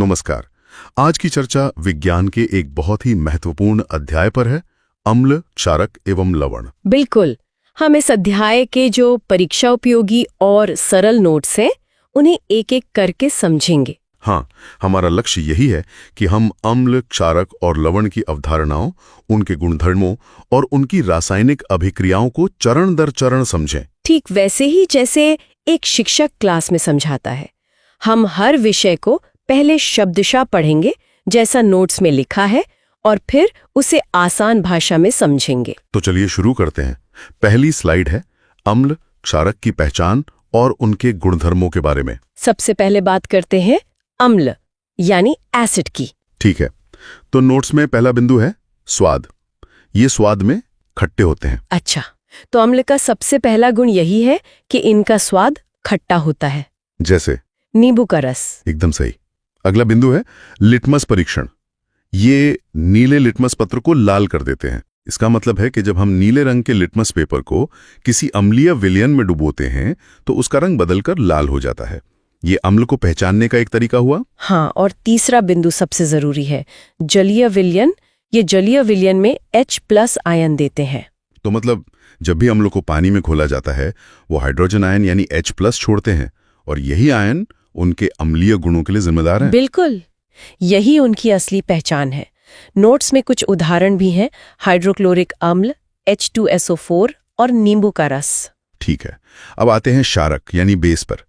नमस्कार। आज की चर्चा विज्ञान के एक बहुत ही महत्वपूर्ण अध्याय पर है, अम्ल, क्षारक एवं लवण। बिल्कुल। हम इस अध्याय के जो परीक्षा उपयोगी और सरल नोट्स हैं उन्हें एक एक करके समझेंगे। हाँ, हमारा लक्ष्य यही है कि हम अम्ल, क्षारक और लवण की अवधारणाओं, उनके गुणधर्मों और उनकी रासायनिक अभिक्रियाओं को चरण दर चरण समझें। ठीक वैसे ही जैसे एक शिक्षक क्लास में समझाता है। हम हर विषय को पहले शब्दशः पढ़ेंगे जैसा नोट्स में लिखा है और फिर उसे आसान भाषा में समझेंगे। तो चलिए शुरू करते हैं। पहली स्लाइड है अम्ल, क्षारक की पहचान और उनके गुणधर्मों के बारे में। सबसे पहले बात करते हैं अम्ल यानी एसिड की। ठीक है, तो नोट्स में पहला बिंदु है स्वाद। ये स्वाद में खट्टे होते हैं। अच्छा, तो अम्ल का सबसे पहला गुण यही है कि इनका स्वाद खट्टा होता है, जैसे नींबू का रस। एकदम सही। अगला बिंदु है लिटमस परीक्षण। ये नीले लिटमस पत्र को लाल कर देते हैं। इसका मतलब है कि जब हम नीले रंग के लिटमस पेपर को किसी अम्लीय विलयन में डुबोते हैं तो उसका रंग बदलकर लाल हो जाता है। ये अम्ल को पहचानने का एक तरीका हुआ। हाँ, और तीसरा बिंदु सबसे जरूरी है, जलीय विलयन। ये जलीय विलयन में H+ आयन देते हैं। तो मतलब जब भी अम्ल को पानी में घोला जाता है वो हाइड्रोजन आयन यानी H+ छोड़ते हैं और यही आयन उनके अम्लीय गुणों के लिए जिम्मेदार है। बिल्कुल, यही उनकी असली पहचान है। नोट्स में कुछ उदाहरण भी हैं, हाइड्रोक्लोरिक अम्ल, H2SO4 और नींबू का रस। ठीक है, अब आते हैं क्षारक यानी बेस पर।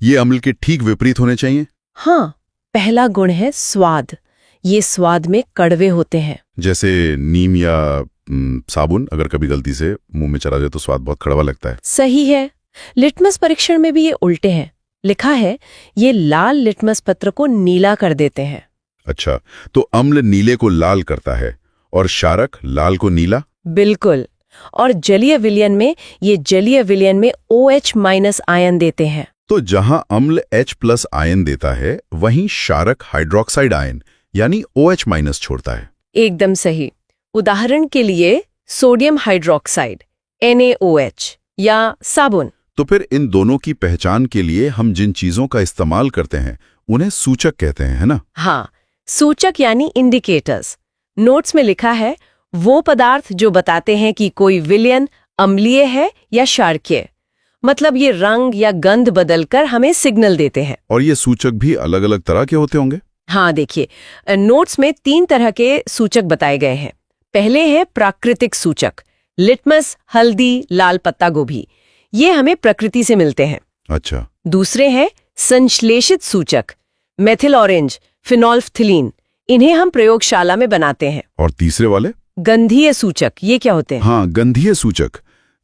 ये अम्ल के ठीक विपरीत होने चाहिए। हाँ, पहला गुण है स्वाद। ये स्वाद में कड़वे होते हैं। जैसे नीम या साबुन अगर कभी गलती से मुंह में चला जाए तो स्वाद बहुत कड़वा लगता है। सही है। लिटमस परीक्षण में भी ये उल्टे हैं। लिखा है ये लाल लिटमस पत्र को नीला कर देते हैं। अच्छा, तो अम्ल नीले को लाल करता है और क्षारक लाल को नीला। बिल्कुल। और जलीय विलयन में ये जलीय विलयन में OH- आयन देते हैं। तो जहां अम्ल H+ आयन देता है वहीं क्षारक हाइड्रोक्साइड आयन यानी OH- छोड़ता है। एकदम सही। उदाहरण के लिए सोडियम हाइड्रोक्साइड NaOH या साबुन। तो फिर इन दोनों की पहचान के लिए हम जिन चीजों का इस्तेमाल करते हैं उन्हें सूचक कहते हैं, है ना? हाँ, सूचक यानी इंडिकेटर्स। नोट्स में लिखा है वो पदार्थ जो बताते हैं कि कोई विलयन अम्लीय है या क्षारकीय। मतलब ये रंग या गंध बदलकर हमें सिग्नल देते हैं। और ये सूचक भी अलग अलग तरह के होते होंगे। हाँ, देखिए, नोट्स में 3 तरह के सूचक बताए गए हैं। पहले है प्राकृतिक सूचक, लिटमस, हल्दी, लाल पत्ता गोभी। ये हमें प्रकृति से मिलते हैं। अच्छा। दूसरे हैं संश्लेषित सूचक, मेथिल ऑरेंज, फिनोल्फ्थिलीन। इन्हें हम प्रयोगशाला में बनाते हैं। और तीसरे वाले गंधीय सूचक, ये क्या होते हैं? हाँ, गंधीय सूचक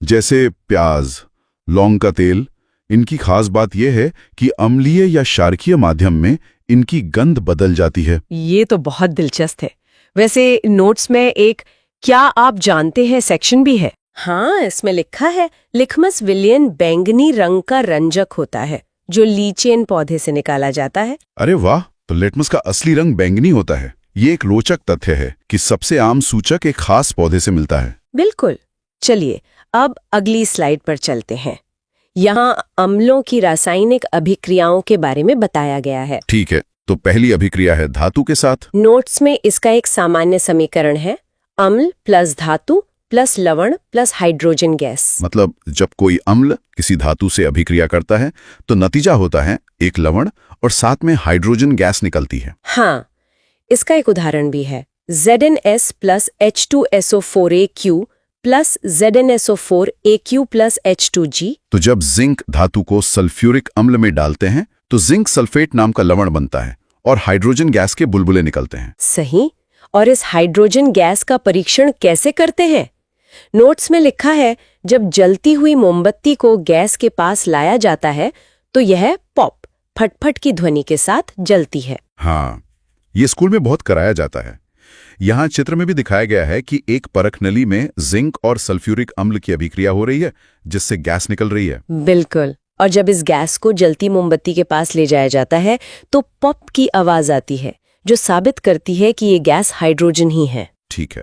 जैसे प्याज, लौंग का तेल। इनकी खास बात यह है कि अम्लीय या क्षारकीय माध्यम में इनकी गंध बदल जाती है। ये तो बहुत दिलचस्प है। वैसे नोट्स में एक क्या आप जानते हैं सेक्शन भी है। हाँ, इसमें लिखा है लिटमस विलयन बैंगनी रंग का रंजक होता है जो लीचेन पौधे से निकाला जाता है। अरे वाह, तो लिटमस का असली रंग बैंगनी होता है। ये एक रोचक तथ्य है कि सबसे आम सूचक एक खास पौधे से मिलता है। बिल्कुल। चलिए अब अगली स्लाइड पर चलते हैं। यहाँ अम्लों की रासायनिक अभिक्रियाओं के बारे में बताया गया है। ठीक है, तो पहली अभिक्रिया है धातु के साथ। नोट्स में इसका एक सामान्य समीकरण है, अम्ल प्लस धातु प्लस लवण प्लस हाइड्रोजन गैस। मतलब जब कोई अम्ल किसी धातु से अभिक्रिया करता है तो नतीजा होता है एक लवण और साथ में हाइड्रोजन गैस निकलती है। हाँ, इसका एक उदाहरण भी है, ZnS plus H2SO4AQ plus ZnSO4AQ plus H2G। तो जब जिंक धातु को सल्फ्यूरिक अम्ल में डालते हैं तो जिंक सल्फेट नाम का लवण बनता है और हाइड्रोजन गैस के बुलबुले निकलते हैं। सही। और इस हाइड्रोजन गैस का परीक्षण कैसे करते हैं? नोट्स में लिखा है जब जलती हुई मोमबत्ती को गैस के पास लाया जाता है तो यह पॉप, फटफट की ध्वनि के साथ जलती है। हाँ, ये स्कूल में बहुत कराया जाता है। यहाँ चित्र में भी दिखाया गया है कि एक परख नली में जिंक और सल्फ्यूरिक अम्ल की अभिक्रिया हो रही है जिससे गैस निकल रही है। बिल्कुल। और जब इस गैस को जलती मोमबत्ती के पास ले जाया जाता है तो पॉप की आवाज आती है जो साबित करती है कि ये गैस हाइड्रोजन ही है। ठीक है,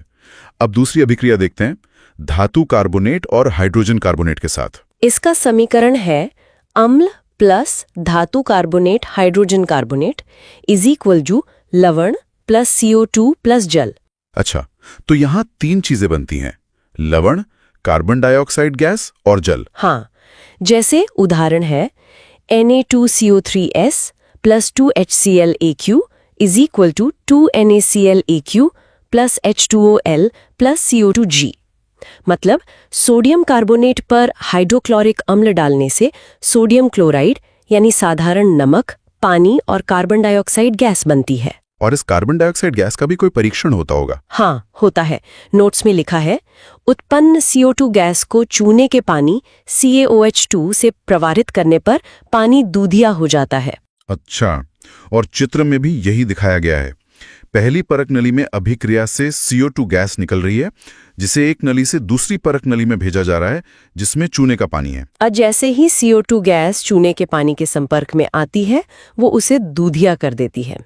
अब दूसरी अभिक्रिया देखते हैं धातु कार्बोनेट और हाइड्रोजन कार्बोनेट के साथ। इसका समीकरण है अम्ल प्लस धातु carbonate hydrogen carbonate is equal to लवण प्लस CO2 प्लस जल। अच्छा, तो यहाँ 3 चीजें बनती हैं, लवण, कार्बन डाइऑक्साइड गैस और जल। हाँ, जैसे उदाहरण है Na2CO3s plus 2HClAq is equal to 2NaClAq plus H2OL plus CO2G। मतलब सोडियम कार्बोनेट पर हाइड्रोक्लोरिक अम्ल डालने से सोडियम क्लोराइड यानी साधारण नमक, पानी और कार्बन डाइऑक्साइड गैस बनती है। और इस कार्बन डाइऑक्साइड गैस का भी कोई परीक्षण होता होगा? हाँ, होता है। नोट्स में लिखा है, उत्पन्न CO2 गैस को चूने के पानी CaOH2 से प्रवाहित करने पर पानी दूधिया हो जाता है। अच्छा, और चित्र में भी यही दिखाया गया है। पहली परख नली में अभिक्रिया से CO2 गैस निकल रही है, जिसे एक नली से दूसरी परख नली में भेजा जा रहा है, जिसमें चूने का पानी है। और जैसे ही CO2 गैस चूने के पानी के संपर्क में आती है, वो उसे दूधिया कर देती है।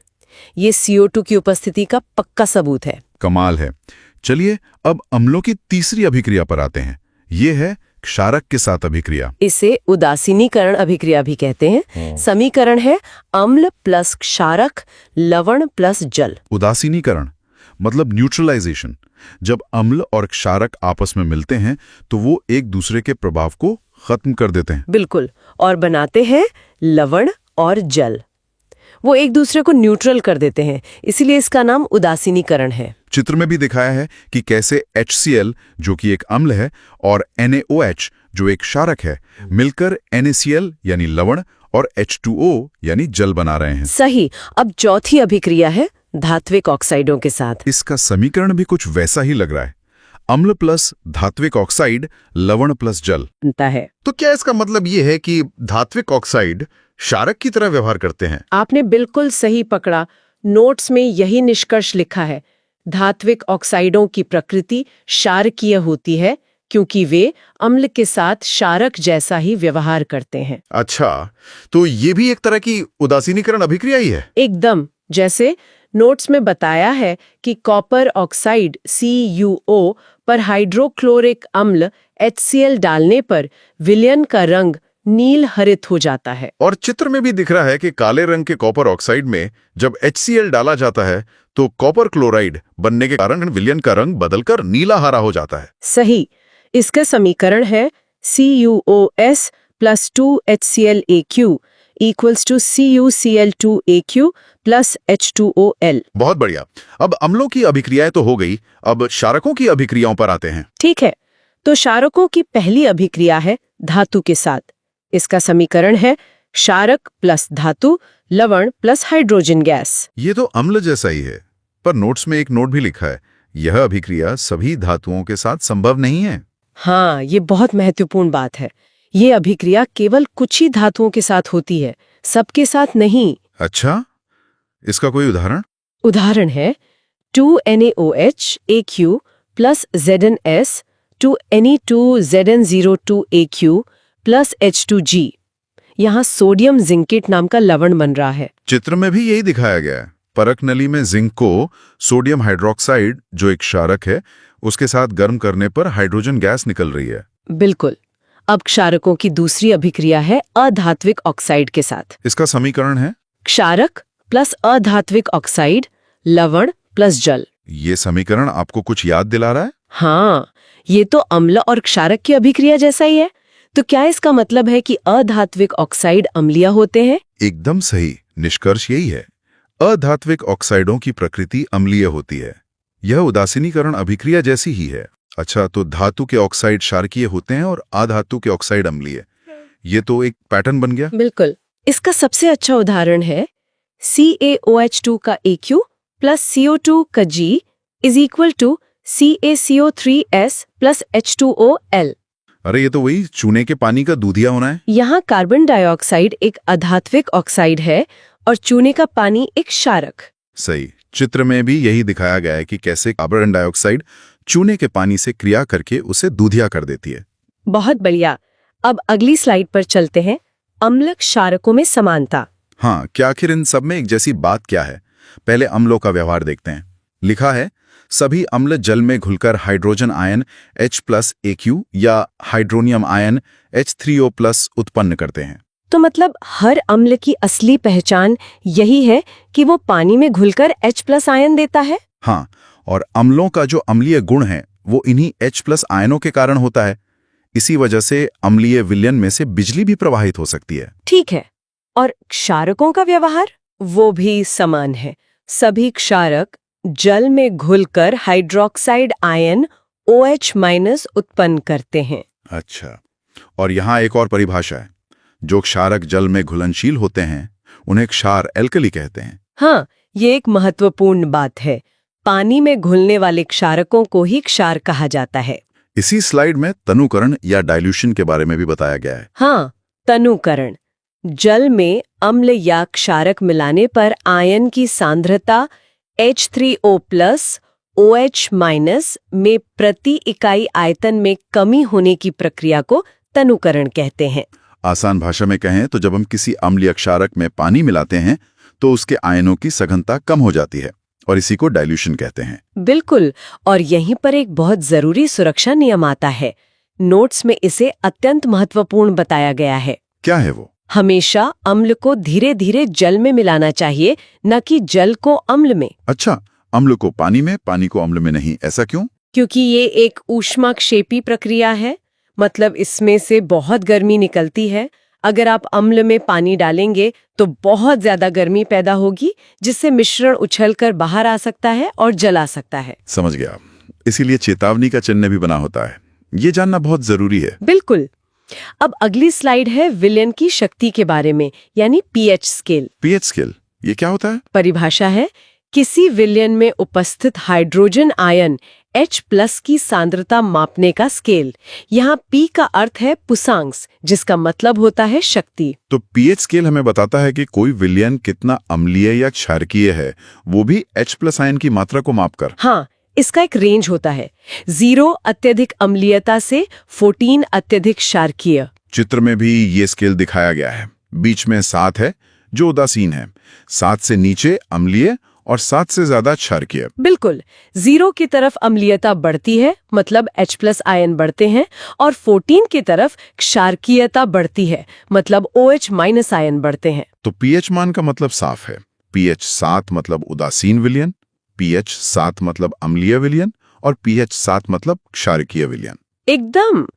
ये CO2 की उपस्थिति का पक्का सबूत है। कमाल है। चलिए अब अम्लों की तीसरी अभिक्रिया पर आते हैं। ये है क्षारक के साथ अभिक्रिया। इसे उदासीनीकरण अभिक्रिया भी कहते हैं। समीकरण है अम्ल प्लस क्षारक लवण प्लस जल। उदासीनीकरण मतलब न्यूट्रलाइजेशन। जब अम्ल और क्षारक आपस में मिलते हैं तो वो एक दूसरे के प्रभाव को खत्म कर देते हैं। बिल्कुल, और बनाते हैं लवण और जल। वो एक दूसरे को न्यूट्रल कर देते हैं, इसीलिए इसका नाम उदासीनीकरण है। चित्र में भी दिखाया है कि कैसे HCl जो कि एक अम्ल है और NaOH जो एक क्षारक है मिलकर NaCl यानी लवण और H2O यानी जल बना रहे हैं। सही। अब चौथी अभिक्रिया है धात्विक ऑक्साइडों के साथ। इसका समीकरण भी कुछ वैसा ही लग रहा है, अम्ल प्लस धात्विक ऑक्साइड लवण प्लस जल बनता है। तो क्या इसका मतलब ये है कि धात्विक ऑक्साइड क्षारक की तरह व्यवहार करते हैं? आपने बिल्कुल सही पकड़ा। नोट्स में यही निष्कर्ष लिखा है। धात्विक ऑक्साइडों की प्रकृति क्षारकीय होती है क्योंकि वे अम्ल के साथ क्षारक जैसा ही व्यवहार करते हैं। अच्छा, तो ये भी एक तरह की उदासीनीकरण अभिक्रिया ही है? एकदम। जैसे नोट्स में बताया है कि कॉपर ऑक्साइड CuO पर हाइड्रोक्लोरिक अम्ल HCl डालने पर विलयन का रंग नील हरित हो जाता है। और चित्र में भी दिख रहा है कि काले रंग के कॉपर ऑक्साइड में जब HCl डाला जाता है तो कॉपर क्लोराइड बनने के कारण विलयन का रंग बदलकर नीला हरा हो जाता है। सही। इसका समीकरण है CuOS plus 2HClAq equals to CuCl2AQ plus H2OL। बहुत बढ़िया। अब अम्लों की अभिक्रियाएं तो हो गई, अब क्षारकों की अभिक्रियाओं पर आते हैं। ठीक है, तो क्षारकों की पहली अभिक्रिया है धातु के साथ। इसका समीकरण है क्षारक प्लस धातु लवण प्लस हाइड्रोजन गैस। ये तो अम्ल जैसा ही है, पर नोट्स में एक नोट भी लिखा है, यह अभिक्रिया सभी धातुओं के साथ संभव नहीं है। हाँ, ये बहुत महत्वपूर्ण बात है। ये अभिक्रिया केवल कुछ ही धातुओं के साथ होती है, सबके साथ नहीं। अच्छा, इसका कोई उदाहरण? उदाहरण है 2NaOH plus ZnS 2Ne2Zn02AQ plus H2G। यहाँ सोडियम जिंकेट नाम का लवण बन रहा है। चित्र में भी यही दिखाया गया है। परख नली में जिंक को सोडियम हाइड्रोक्साइड जो एक क्षारक है उसके साथ गर्म करने पर हाइड्रोजन गैस निकल रही है। बिल्कुल। अब क्षारकों की दूसरी अभिक्रिया है अधात्विक ऑक्साइड के साथ। इसका समीकरण है क्षारक प्लस अधात्विक ऑक्साइड लवण प्लस जल। ये समीकरण आपको कुछ याद दिला रहा है? हाँ, ये तो अम्ल और क्षारक की अभिक्रिया जैसा ही है। तो क्या इसका मतलब है कि अधात्विक ऑक्साइड अम्लीय होते हैं? एकदम सही। निष्कर्ष यही है, अधात्विक ऑक्साइडों की प्रकृति अम्लीय होती है। यह उदासीनीकरण अभिक्रिया जैसी ही है। अच्छा, तो धातु के ऑक्साइड क्षारकीय होते हैं और अधातु के ऑक्साइड अम्लीय। ये तो एक पैटर्न बन गया। बिल्कुल। इसका सबसे अच्छा उदाहरण है CaOH2 का AQ प्लस CO2 का G is equal to CaCO3s plus H2OL। अरे, ये तो वही चूने के पानी का दूधिया होना है। यहाँ कार्बन डाइऑक्साइड एक अधात्विक ऑक्साइड है और चूने का पानी एक क्षारक। सही। चित्र में भी यही दिखाया गया है कि कैसे कार्बन डाइऑक्साइड चूने के पानी से क्रिया करके उसे दूधिया कर देती है। बहुत बढ़िया। अब अगली स्लाइड पर चलते हैं। अम्ल क्षारकों में समानता। हाँ, क्या आखिर इन सब में एक जैसी बात क्या है? पहले अम्लों का व्यवहार देखते हैं। लिखा है, सभी अम्ल जल में घुलकर हाइड्रोजन आयन H+ AQ या हाइड्रोनियम आयन H3O+ उत्पन्न करते हैं। तो मतलब हर अम्ल की असली पहचान यही है कि वो पानी में घुलकर H+ आयन देता है? हाँ, और अम्लों का जो अम्लीय गुण है वो इन्हीं H+ आयनों के कारण होता है। इसी वजह से अम्लीय विलयन में से बिजली भी प्रवाहित हो सकती है। ठीक है। और क्षारकों का व्यवहार? वो भी समान है। सभी क्षारक जल में घुलकर हाइड्रोक्साइड आयन OH- उत्पन्न करते हैं। अच्छा, और यहाँ एक और परिभाषा है। जो क्षारक जल में घुलनशील होते हैं उन्हें क्षार एल्कली कहते हैं। हाँ, ये एक महत्वपूर्ण बात है। पानी में घुलने वाले क्षारकों को ही क्षार कहा जाता है। इसी स्लाइड में तनुकरण या डाइल्यूशन के बारे में भी बताया गया है। हाँ, तनुकरण। जल में अम्ल या क्षारक मिलाने पर आयन की सांद्रता H3O+ OH- में प्रति इकाई आयतन में कमी होने की प्रक्रिया को तनुकरण कहते हैं। आसान भाषा में कहें तो जब हम किसी अम्लीय क्षारक में पानी मिलाते हैं तो उसके आयनों की सघनता कम हो जाती है और इसी को डाइल्यूशन कहते हैं। बिल्कुल, और यहीं पर एक बहुत जरूरी सुरक्षा नियम आता है। नोट्स में इसे अत्यंत महत्वपूर्ण बताया गया है। क्या है वो? हमेशा अम्ल को धीरे धीरे जल में मिलाना चाहिए, न कि जल को अम्ल में। अच्छा, अम्ल को पानी में, पानी को अम्ल में नहीं, ऐसा क्यों? क्योंकि ये एक ऊष्माक्षेपी प्रक्रिया है, मतलब इसमें से बहुत गर्मी निकलती है। अगर आप अम्ल में पानी डालेंगे तो बहुत ज्यादा गर्मी पैदा होगी, जिससे मिश्रण उछलकर बाहर आ सकता है और जला सकता है। समझ गया। इसीलिए चेतावनी का चिन्ह भी बना होता है। ये जानना बहुत जरूरी है। बिल्कुल। अब अगली स्लाइड है विलयन की शक्ति के बारे में, यानी पीएच स्केल। पीएच स्केल, ये क्या होता है? परिभाषा है किसी विलयन में उपस्थित हाइड्रोजन आयन H+ की सांद्रता मापने का स्केल। यहाँ P का अर्थ है पुसांग्स, जिसका मतलब होता है शक्ति। तो पीएच स्केल हमें बताता है कि कोई विलयन कितना अम्लीय या क्षारकीय है, वो भी H+ आयन की मात्रा को मापकर। हाँ, इसका एक रेंज होता है, 0 अत्यधिक अम्लीयता से 14 अत्यधिक क्षारकीय। चित्र में भी ये स्केल दिखाया गया है। बीच में 7 है जो उदासीन है, 7 से नीचे अम्लीय और 7 से ज्यादा क्षारकीय। बिल्कुल, 0 की तरफ अम्लीयता बढ़ती है, मतलब H+ आयन बढ़ते हैं, और 14 की तरफ क्षारकीयता बढ़ती है, मतलब OH- आयन बढ़ते हैं। तो पीएच मान का मतलब साफ है। पीएच 7 मतलब उदासीन विलयन, पीएच 7 मतलब अम्लीय विलयन और पीएच 7 मतलब क्षारकीय विलयन। एकदम।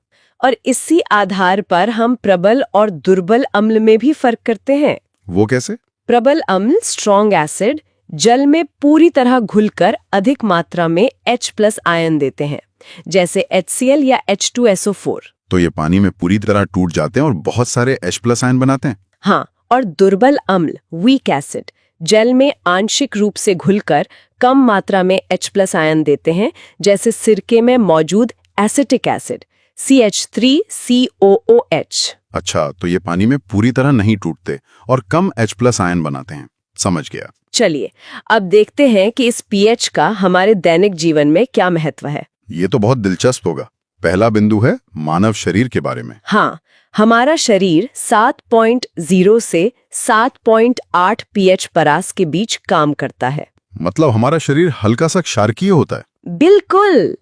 और इसी आधार पर हम प्रबल और दुर्बल अम्ल में भी फर्क करते हैं। वो कैसे? प्रबल अम्ल स्ट्रॉन्ग एसिड जल में पूरी तरह घुलकर अधिक मात्रा में H+ आयन देते हैं, जैसे HCl या H2SO4। तो ये पानी में पूरी तरह टूट जाते हैं और बहुत सारे H+ आयन बनाते हैं। हाँ, और दुर्बल अम्ल वीक एसिड जल में आंशिक रूप से घुलकर कम मात्रा में H+ आयन देते हैं, जैसे सिरके में मौजूद एसिटिक एसिड CH3COOH। अच्छा, तो ये पानी में पूरी तरह नहीं टूटते और कम H+ आयन बनाते हैं। समझ गया। चलिए, अब देखते हैं कि इस पीएच का हमारे दैनिक जीवन में क्या महत्व है। ये तो बहुत दिलचस्प होगा। पहला बिंदु है मानव शरीर के बारे में। हाँ, हमारा शरीर 7.0 से 7.8 पीएच परास के बीच काम करता है। मतलब हमारा शरीर हल्का सा क्षारकीय होता है। बिल्कुल।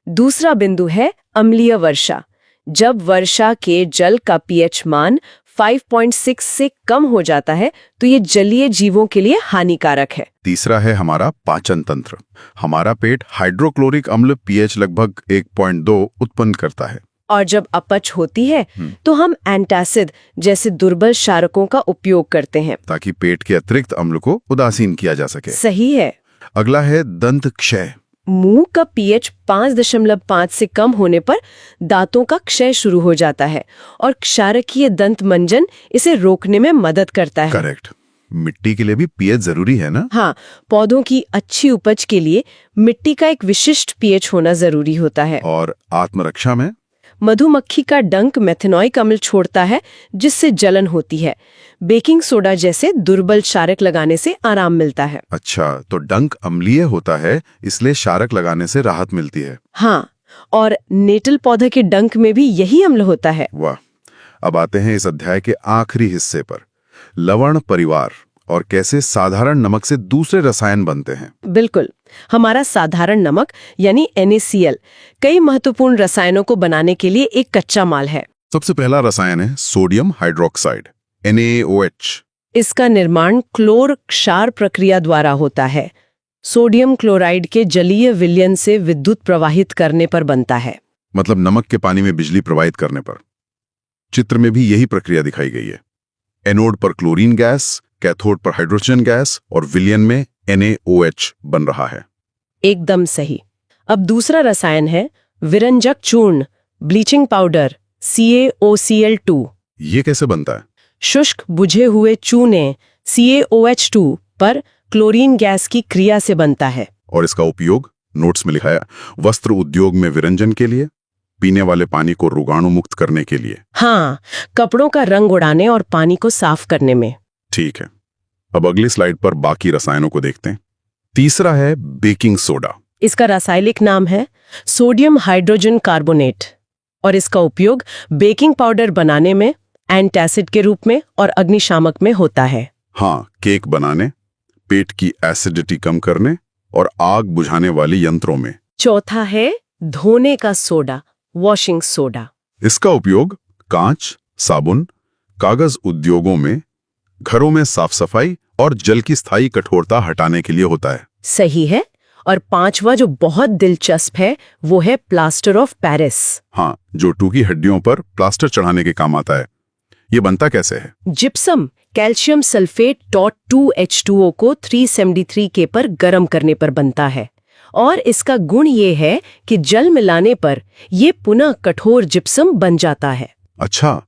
दूसरा बिंदु है अम्लीय वर्षा। जब वर्षा के जल का पीएच मान 5.6 से कम हो जाता है तो ये जलीय जीवों के लिए हानिकारक है। तीसरा है हमारा पाचन तंत्र। हमारा पेट हाइड्रोक्लोरिक अम्ल पीएच लगभग 1.2 उत्पन्न करता है। और जब अपच होती है तो हम एंटासिड जैसे दुर्बल क्षारकों का उपयोग करते हैं, ताकि पेट के अतिरिक्त अम्ल को उदासीन किया जा सके। सही है। अगला है दंत क्षय। मुंह का पीएच 5.5 से कम होने पर दांतों का क्षय शुरू हो जाता है और क्षारकीय दंत मंजन इसे रोकने में मदद करता है। करेक्ट। मिट्टी के लिए भी पीएच जरूरी है ना? हाँ, पौधों की अच्छी उपज के लिए मिट्टी का एक विशिष्ट पीएच होना जरूरी होता है। और आत्मरक्षा में मधुमक्खी का डंक मेथेनॉइक अम्ल छोड़ता है, जिससे जलन होती है। बेकिंग सोडा जैसे दुर्बल क्षारक लगाने से आराम मिलता है। अच्छा, तो डंक अम्लीय होता है, इसलिए क्षारक लगाने से राहत मिलती है। हाँ, और नेटल पौधे के डंक में भी यही अम्ल होता है। वाह। अब आते हैं इस अध्याय के आखिरी हिस्से पर, लवण परिवार और कैसे साधारण नमक से दूसरे रसायन बनते हैं। बिल्कुल। हमारा साधारण नमक यानी NaCl कई महत्वपूर्ण रसायनों को बनाने के लिए एक कच्चा माल है। सबसे पहला रसायन है सोडियम हाइड्रोक्साइड NaOH। इसका निर्माण क्लोर क्षार प्रक्रिया द्वारा होता है। सोडियम क्लोराइड के जलीय विलयन से विद्युत प्रवाहित करने पर बनता है। मतलब नमक के पानी में बिजली प्रवाहित करने पर। चित्र में भी यही प्रक्रिया दिखाई गई है। एनोड पर क्लोरीन गैस, कैथोड पर हाइड्रोजन गैस और विलयन में NaOH बन रहा है। एकदम सही। अब दूसरा रसायन है विरंजक चूर्ण, ब्लीचिंग पाउडर, CaOCl2। ये कैसे बनता है? शुष्क बुझे हुए चूने CaOH2 पर क्लोरीन गैस की क्रिया से बनता है। और इसका उपयोग नोट्स में लिखा है वस्त्र उद्योग में विरंजन के लिए, पीने वाले पानी को रोगाणु मुक्त करने के लिए। हाँ, कपड़ों का रंग उड़ाने और पानी को साफ करने में। ठीक है, अब अगली स्लाइड पर बाकी रसायनों को देखते हैं। तीसरा है बेकिंग सोडा। इसका रासायनिक नाम है सोडियम हाइड्रोजन कार्बोनेट और इसका उपयोग बेकिंग पाउडर बनाने में, एंटासिड के रूप में और अग्निशामक में होता है। हाँ, केक बनाने, पेट की एसिडिटी कम करने और आग बुझाने वाले यंत्रों में। चौथा है धोने का सोडा, वॉशिंग सोडा। इसका उपयोग कांच, साबुन, कागज उद्योगों में, घरों में साफ सफाई और जल की स्थायी कठोरता हटाने के लिए होता है। सही है। और पांचवा जो बहुत दिलचस्प है वो है प्लास्टर ऑफ पेरिस। हाँ, जो टूकी हड्डियों पर प्लास्टर चढ़ाने के काम आता है। ये बनता कैसे है? जिप्सम कैल्शियम सल्फेट .2H2O को 373 K पर गर्म करने पर बनता है और इसका गुण ये है कि जल मिलाने पर ये पुनः कठोर जिप्सम बन जाता है। अच्छा,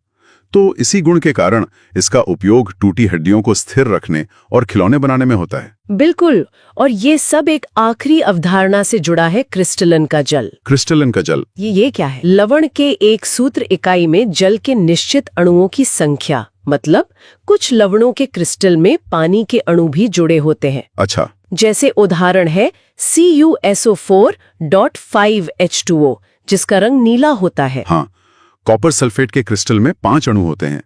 तो इसी गुण के कारण इसका उपयोग टूटी हड्डियों को स्थिर रखने और खिलौने बनाने में होता है। बिल्कुल। और ये सब एक आखिरी अवधारणा से जुड़ा है, क्रिस्टलन का जल। क्रिस्टलन का जल ये क्या है? लवण के एक सूत्र इकाई में जल के निश्चित अणुओं की संख्या, मतलब कुछ लवणों के क्रिस्टल में पानी के अणु भी जुड़े होते हैं। अच्छा, जैसे उदाहरण है CuSO4.5H2O जिसका रंग नीला होता है। हाँ, कॉपर सल्फेट के क्रिस्टल में 5 अणु होते हैं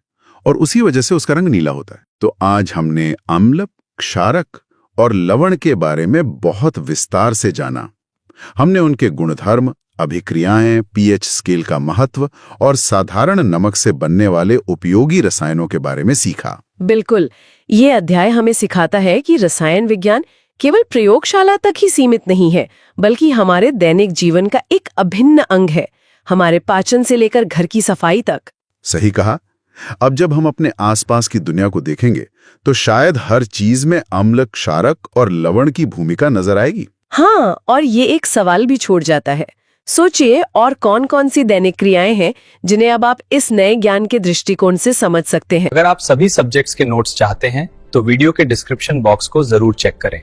और उसी वजह से उसका रंग नीला होता है। तो आज हमने अम्ल, क्षारक और लवण के बारे में बहुत विस्तार से जाना। हमने उनके गुणधर्म, अभिक्रियाएं, pH स्केल का महत्व और साधारण नमक से बनने वाले उपयोगी रसायनों के बारे में सीखा। बिल्कुल। ये अध्याय हमें सिखाता है कि रसायन विज्ञान केवल प्रयोगशाला तक ही सीमित नहीं है, बल्कि हमारे दैनिक जीवन का एक अभिन्न अंग है, हमारे पाचन से लेकर घर की सफाई तक। सही कहा। अब जब हम अपने आसपास की दुनिया को देखेंगे तो शायद हर चीज में अम्ल, क्षारक और लवण की भूमिका नजर आएगी। हाँ, और ये एक सवाल भी छोड़ जाता है। सोचिए और कौन कौन सी दैनिक क्रियाएं हैं जिन्हें अब आप इस नए ज्ञान के दृष्टिकोण से समझ सकते हैं। अगर आप सभी सब्जेक्ट्स के नोट्स चाहते हैं तो वीडियो के डिस्क्रिप्शन बॉक्स को जरूर चेक करें।